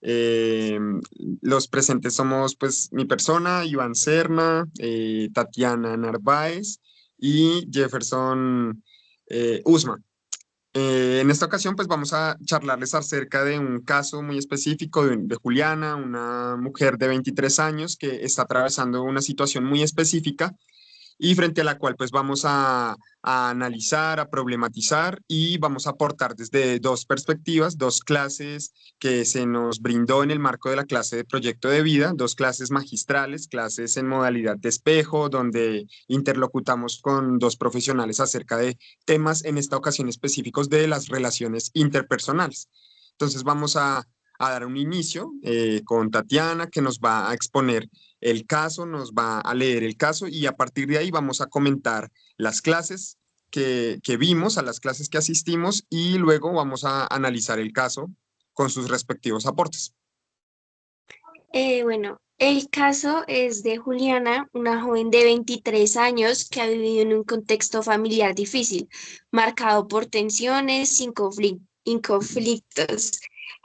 Eh, los presentes somos pues mi persona, Iván Serna, Tatiana Narváez y Jefferson Usma. En esta ocasión, pues vamos a charlarles acerca de un caso muy específico de Juliana, una mujer de 23 años que está atravesando una situación muy específica y frente a la cual pues vamos a analizar, a problematizar y vamos a aportar desde dos perspectivas, dos clases que se nos brindó en el marco de la clase de proyecto de vida, dos clases magistrales, clases en modalidad de espejo, donde interlocutamos con dos profesionales acerca de temas, en esta ocasión específicos de las relaciones interpersonales. Entonces vamos a dar un inicio con Tatiana, que nos va a exponer el caso, nos va a leer el caso y a partir de ahí vamos a comentar las clases que vimos, a las clases que asistimos y luego vamos a analizar el caso con sus respectivos aportes. Bueno, el caso es de Juliana, una joven de 23 años que ha vivido en un contexto familiar difícil, marcado por tensiones sin conflictos.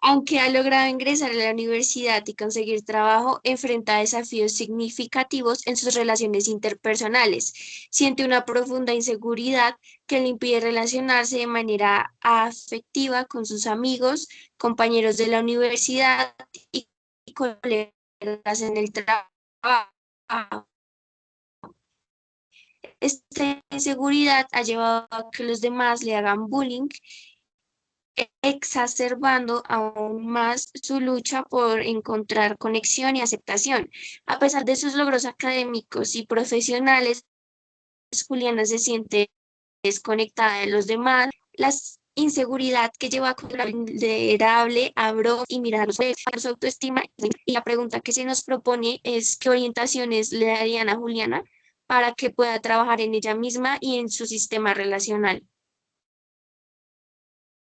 Aunque ha logrado ingresar a la universidad y conseguir trabajo, enfrenta desafíos significativos en sus relaciones interpersonales. Siente una profunda inseguridad que le impide relacionarse de manera afectiva con sus amigos, compañeros de la universidad y colegas en el trabajo. Esta inseguridad ha llevado a que los demás le hagan bullying, exacerbando aún más su lucha por encontrar conexión y aceptación. A pesar de sus logros académicos y profesionales, Juliana se siente desconectada de los demás. La inseguridad que lleva a considerable abro y mirar a su autoestima. Y la pregunta que se nos propone es qué orientaciones le darían a Juliana para que pueda trabajar en ella misma y en su sistema relacional.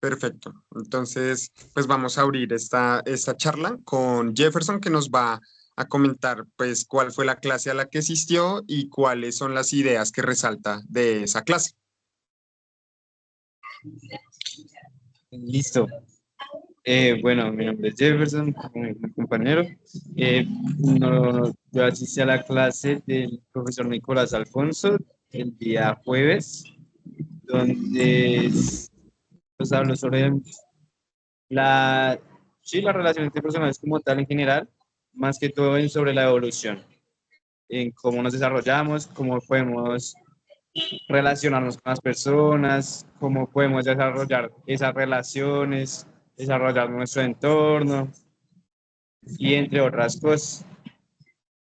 Perfecto. Entonces, pues vamos a abrir esta charla con Jefferson que nos va a comentar pues cuál fue la clase a la que asistió y cuáles son las ideas que resalta de esa clase. Listo. Bueno, mi nombre es Jefferson, como mi compañero. Yo asistí a la clase del profesor Nicolás Alfonso el día jueves, donde nos habló sobre la, sí, las relaciones interpersonales como tal en general, más que todo sobre la evolución, en cómo nos desarrollamos, cómo podemos relacionarnos con las personas, cómo podemos desarrollar esas relaciones, desarrollar nuestro entorno y entre otras cosas.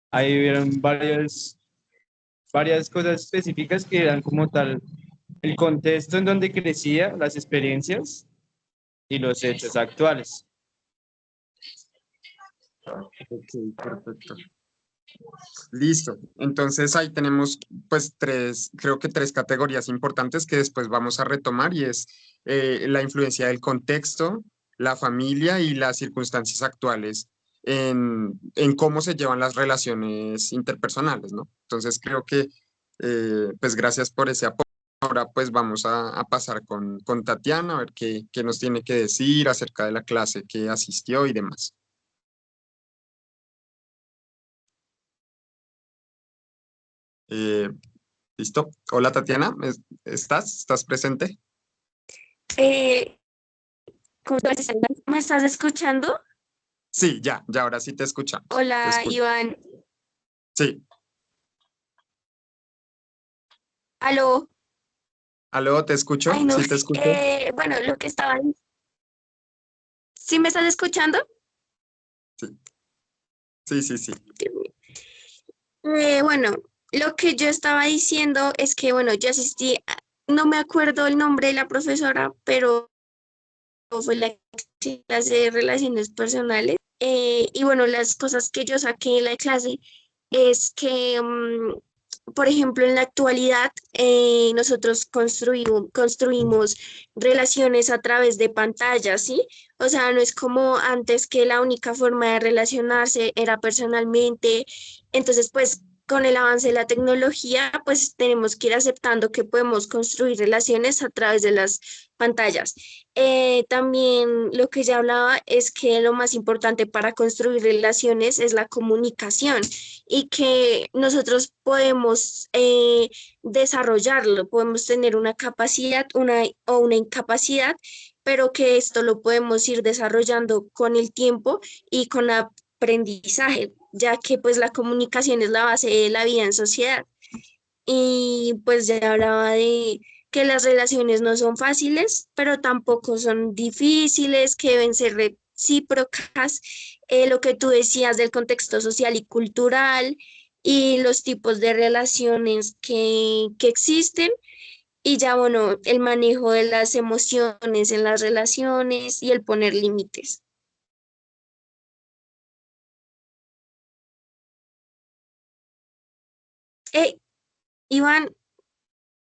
Ahí vieron varias cosas específicas que eran como tal el contexto en donde crecía, las experiencias y los hechos actuales. Ok, perfecto. Listo. Entonces ahí tenemos pues creo que tres categorías importantes que después vamos a retomar y es la influencia del contexto, la familia y las circunstancias actuales en cómo se llevan las relaciones interpersonales, ¿no? Entonces creo que pues gracias por ese apoyo. Ahora pues vamos a pasar con Tatiana a ver qué nos tiene que decir acerca de la clase que asistió y demás. Eh, ¿Listo? Hola Tatiana, ¿estás presente? Eh, ¿Me estás escuchando? Sí, ya, ahora sí te escuchamos. Te Hola, escucho. Iván. Sí, Aló. aló, te escucho, Ay, no. sí te escucho. Bueno, lo que estaba... ¿Sí me estás escuchando? Sí, sí. Bueno, lo que yo estaba diciendo es que, bueno, yo asistí, no me acuerdo el nombre de la profesora, pero fue la clase de relaciones personales. Y bueno, las cosas que yo saqué de la clase es que, por ejemplo, en la actualidad nosotros construimos relaciones a través de pantallas, ¿sí? O sea, no es como antes que la única forma de relacionarse era personalmente. Entonces, pues con el avance de la tecnología, pues tenemos que ir aceptando que podemos construir relaciones a través de las pantallas. También lo que ya hablaba es que lo más importante para construir relaciones es la comunicación y que nosotros podemos desarrollarlo, podemos tener una capacidad o una incapacidad, pero que esto lo podemos ir desarrollando con el tiempo y con aprendizaje, ya que pues la comunicación es la base de la vida en sociedad. Y pues ya hablaba de que las relaciones no son fáciles, pero tampoco son difíciles, que deben ser recíprocas. Lo que tú decías del contexto social y cultural y los tipos de relaciones que existen. Y ya, bueno, el manejo de las emociones en las relaciones y el poner límites. Eh, Iván,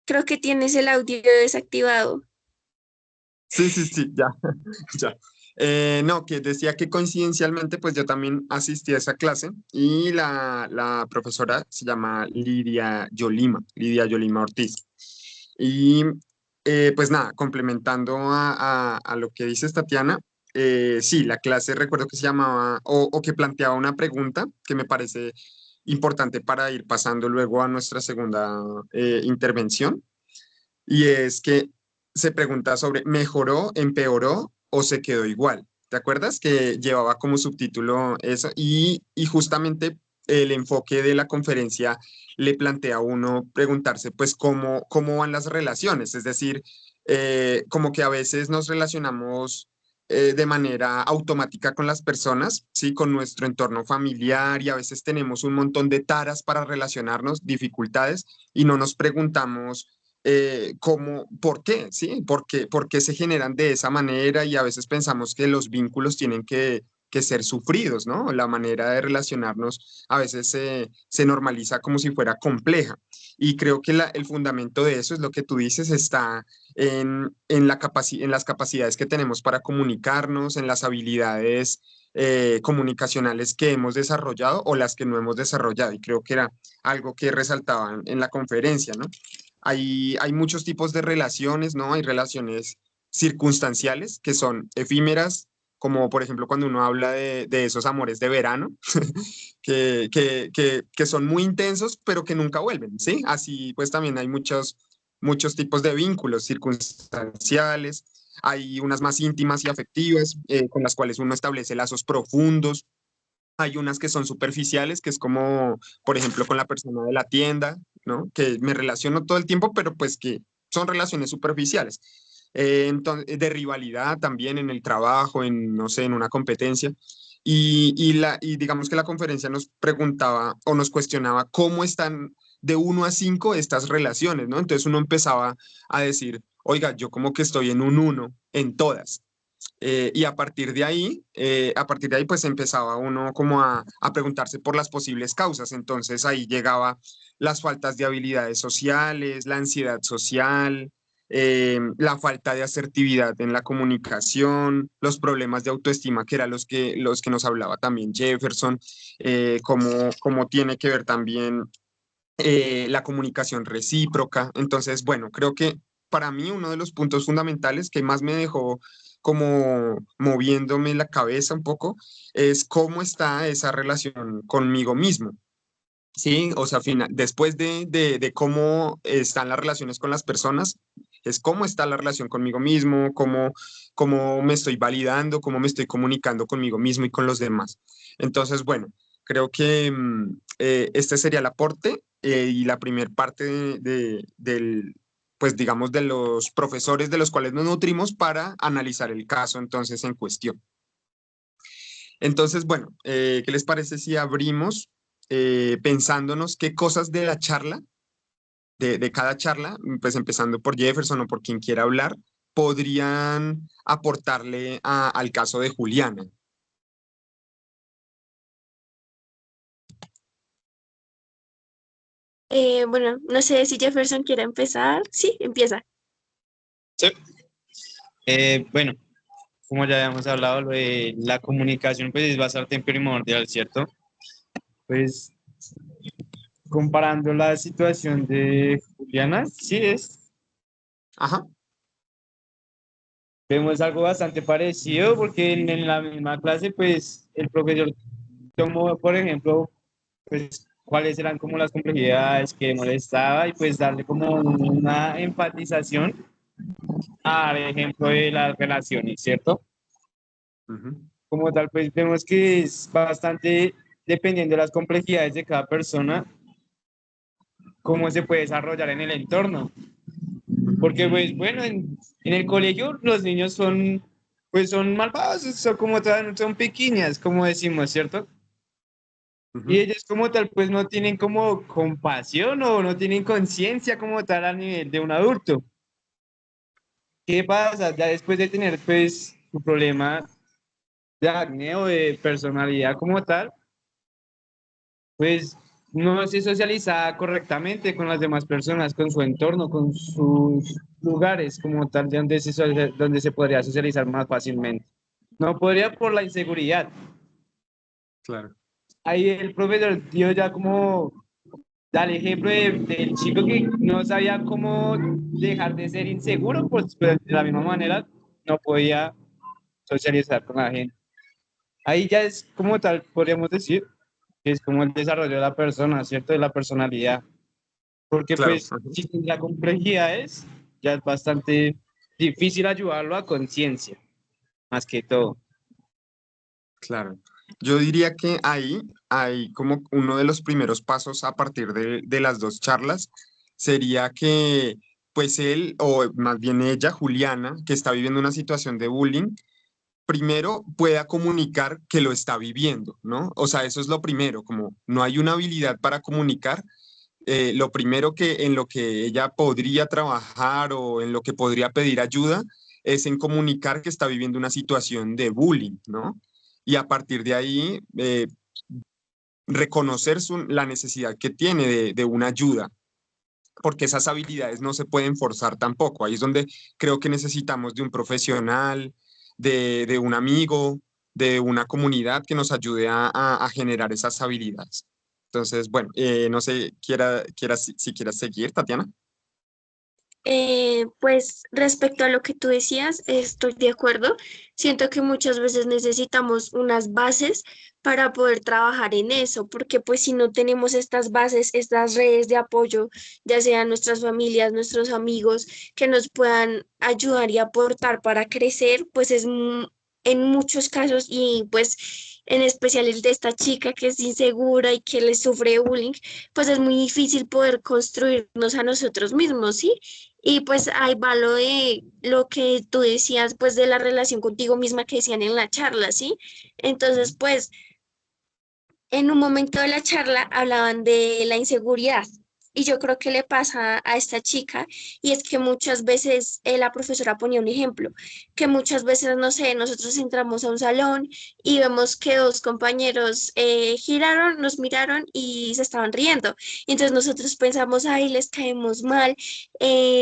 creo que tienes el audio desactivado. Sí, sí, sí, ya, ya. No, que decía que coincidencialmente, pues yo también asistí a esa clase y la profesora se llama Lidia Yolima Ortiz. Y pues nada, complementando a lo que dices, Tatiana, sí, la clase recuerdo que se llamaba o que planteaba una pregunta que me parece importante para ir pasando luego a nuestra segunda intervención, y es que se pregunta sobre ¿mejoró, empeoró o se quedó igual? ¿Te acuerdas que llevaba como subtítulo eso? Y justamente el enfoque de la conferencia le plantea a uno preguntarse, pues, cómo van las relaciones. Es decir, como que a veces nos relacionamos de manera automática con las personas, ¿sí? Con nuestro entorno familiar, y a veces tenemos un montón de taras para relacionarnos, dificultades, y no nos preguntamos por qué, ¿sí? ¿Por qué se generan de esa manera? Y a veces pensamos que los vínculos tienen que ser sufridos, ¿no? La manera de relacionarnos a veces se normaliza como si fuera compleja. Y creo que el fundamento de eso es lo que tú dices, está en las capacidades que tenemos para comunicarnos, en las habilidades comunicacionales que hemos desarrollado o las que no hemos desarrollado. Y creo que era algo que resaltaban en la conferencia, ¿no? Hay muchos tipos de relaciones, ¿no? Hay relaciones circunstanciales que son efímeras, como por ejemplo cuando uno habla de esos amores de verano, que son muy intensos, pero que nunca vuelven, ¿sí? Así pues también hay muchos tipos de vínculos circunstanciales. Hay unas más íntimas y afectivas, con las cuales uno establece lazos profundos. Hay unas que son superficiales, que es como, por ejemplo, con la persona de la tienda, ¿no? Que me relaciono todo el tiempo, pero pues que son relaciones superficiales. Entonces, de rivalidad también en el trabajo, no sé, en una competencia. Y digamos que la conferencia nos preguntaba o nos cuestionaba cómo están de 1 a 5 estas relaciones, ¿no? Entonces uno empezaba a decir, oiga, yo como que estoy en un 1 en todas. Y a partir de ahí, pues empezaba uno como a preguntarse por las posibles causas. Entonces ahí llegaba las faltas de habilidades sociales, la ansiedad social, la falta de asertividad en la comunicación, los problemas de autoestima, que eran los que nos hablaba también Jefferson, cómo tiene que ver también la comunicación recíproca. Entonces, bueno, creo que para mí uno de los puntos fundamentales que más me dejó como moviéndome la cabeza un poco es cómo está esa relación conmigo mismo. Sí, o sea, después de cómo están las relaciones con las personas, es cómo está la relación conmigo mismo, cómo me estoy validando, cómo me estoy comunicando conmigo mismo y con los demás. Entonces, bueno, creo que este sería el aporte y la primer parte pues digamos, de los profesores de los cuales nos nutrimos para analizar el caso entonces en cuestión. Entonces, bueno, ¿qué les parece si abrimos pensándonos qué cosas de la charla, de cada charla, pues empezando por Jefferson o por quien quiera hablar, podrían aportarle al caso de Juliana? Bueno, no sé si Jefferson quiere empezar. Sí, empieza. Sí. Bueno, como ya habíamos hablado, lo de la comunicación pues es bastante primordial, ¿cierto? Pues comparando la situación de Juliana, sí es, Ajá, vemos algo bastante parecido porque en la misma clase, pues el profesor tomó, por ejemplo, pues cuáles eran como las complejidades que molestaba y pues darle como una enfatización al ejemplo de las relaciones, ¿cierto? ujú, Como tal, pues vemos que es bastante, dependiendo de las complejidades de cada persona, cómo se puede desarrollar en el entorno. ujú, Porque, pues, bueno, en el colegio los niños son, pues, son malvados, son como tal, son pequeñas, como decimos, ¿cierto? Y ujú. ellos como tal, pues, no tienen como compasión o no tienen conciencia como tal a nivel de un adulto. ¿Qué pasa? Ya después de tener, pues, su problema de acné o de personalidad como tal, pues no se socializa correctamente con las demás personas, con su entorno, con sus lugares como tal, de donde donde se podría socializar más fácilmente. No podría por la inseguridad. Claro. Ahí el profesor dio ya como da el ejemplo del chico que no sabía cómo dejar de ser inseguro, pues de la misma manera no podía socializar con la gente. Ahí ya es como tal, podríamos decir, que es como el desarrollo de la persona, ¿cierto? De la personalidad. Porque Claro, pues ajá, si la complejidad es, ya es bastante difícil ayudarlo a conciencia, más que todo. claro. Yo diría que ahí hay como uno de los primeros pasos a partir de las dos charlas, sería que pues él, o más bien ella, Juliana, que está viviendo una situación de bullying, primero pueda comunicar que lo está viviendo, ¿no? O sea, eso es lo primero, como no hay una habilidad para comunicar, lo primero que en lo que ella podría trabajar o en lo que podría pedir ayuda es en comunicar que está viviendo una situación de bullying, ¿no? Y a partir de ahí, reconocer la necesidad que tiene de una ayuda, porque esas habilidades no se pueden forzar tampoco. Ahí es donde creo que necesitamos de un profesional, de un amigo, de una comunidad que nos ayude a generar esas habilidades. Entonces, bueno, no sé, si quieras seguir, Tatiana. Pues respecto a lo que tú decías, estoy de acuerdo. Siento que muchas veces necesitamos unas bases para poder trabajar en eso, porque pues si no tenemos estas bases, estas redes de apoyo, ya sean nuestras familias, nuestros amigos, que nos puedan ayudar y aportar para crecer, pues en muchos casos y pues en especial el de esta chica que es insegura y que le sufre bullying, pues es muy difícil poder construirnos a nosotros mismos, ¿sí? Y pues ahí va lo de lo que tú decías, pues de la relación contigo misma que decían en la charla, ¿sí? Entonces, Ujú. pues en un momento de la charla hablaban de la inseguridad y yo creo que le pasa a esta chica y es que muchas veces la profesora ponía un ejemplo, que muchas veces, no sé, nosotros entramos a un salón y vemos que dos compañeros giraron, nos miraron y se estaban riendo. Y entonces nosotros pensamos, ay, les caemos mal,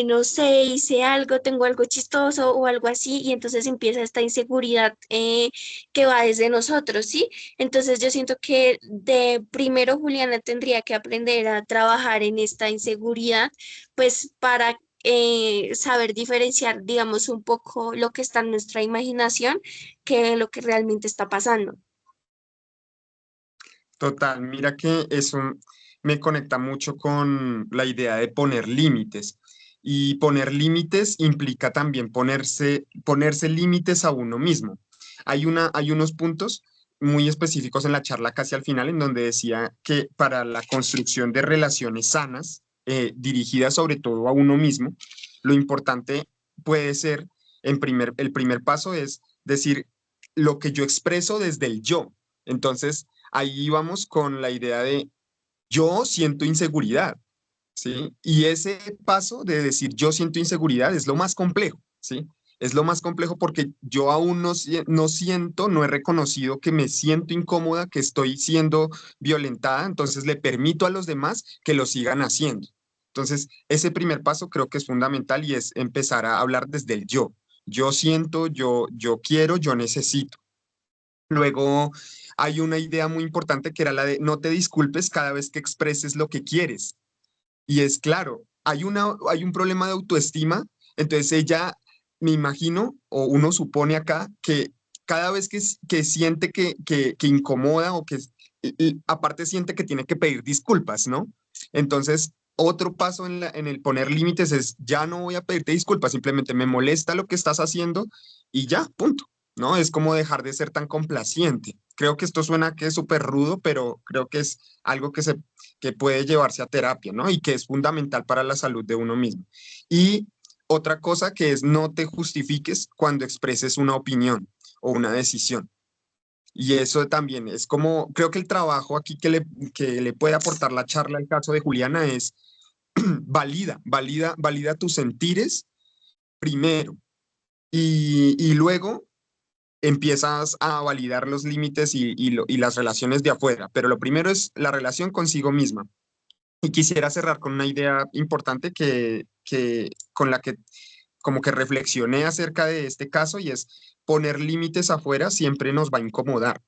no sé, hice algo, tengo algo chistoso o algo así y entonces empieza esta inseguridad que va desde nosotros, ¿sí? Entonces yo siento que de primero Juliana tendría que aprender a trabajar en esta inseguridad, pues para saber diferenciar, digamos, un poco lo que está en nuestra imaginación que lo que realmente está pasando. Total, mira que eso me conecta mucho con la idea de poner límites. Y poner límites implica también ponerse límites a uno mismo. Hay unos puntos muy específicos en la charla casi al final en donde decía que para la construcción de relaciones sanas, dirigidas sobre todo a uno mismo, lo importante puede ser, el primer paso es decir lo que yo expreso desde el yo. Entonces, ahí vamos con la idea de yo siento inseguridad, ¿sí? Y ese paso de decir yo siento inseguridad es lo más complejo, ¿sí? Es lo más complejo porque yo aún no siento, no he reconocido que me siento incómoda, que estoy siendo violentada, entonces le permito a los demás que lo sigan haciendo. Entonces, ese primer paso creo que es fundamental y es empezar a hablar desde el yo. Yo siento, yo quiero, yo necesito. Luego hay una idea muy importante que era la de no te disculpes cada vez que expreses lo que quieres. Y es claro, hay un problema de autoestima, entonces ella, me imagino, o uno supone acá, que cada vez que siente que incomoda o que aparte siente que tiene que pedir disculpas, ¿no? Entonces, otro paso en el poner límites es, ya no voy a pedirte disculpas, simplemente me molesta lo que estás haciendo y ya, punto, ¿no? Es como dejar de ser tan complaciente. Creo que esto suena que es súper rudo, pero creo que es algo que puede llevarse a terapia, ¿no? Y que es fundamental para la salud de uno mismo. Y otra cosa que es no te justifiques cuando expreses una opinión o una decisión. Y eso también es como, creo que el trabajo aquí que le puede aportar la charla al caso de Juliana es valida tus sentires primero y luego empiezas a validar los límites y las relaciones de afuera. Pero lo primero es la relación consigo misma. Y quisiera cerrar con una idea importante con la que como que reflexioné acerca de este caso y es poner límites afuera siempre nos va a incomodar,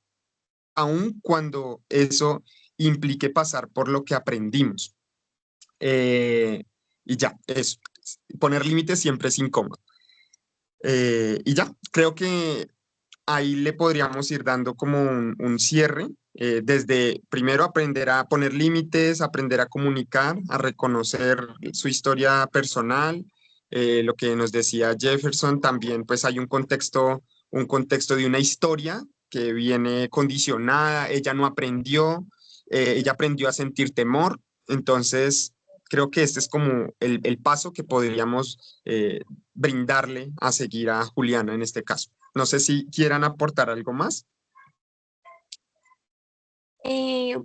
aun cuando eso implique pasar por lo que aprendimos. Eh, y ya, eso. Poner límites siempre es incómodo. Y ya, creo que ahí le podríamos ir dando como un cierre, desde primero aprender a poner límites, aprender a comunicar, a reconocer su historia personal, lo que nos decía Jefferson, también pues hay un contexto de una historia que viene condicionada, ella no aprendió, ella aprendió a sentir temor, entonces creo que este es como el paso que podríamos brindarle a seguir a Juliana en este caso. No sé si quieran aportar algo más. Pues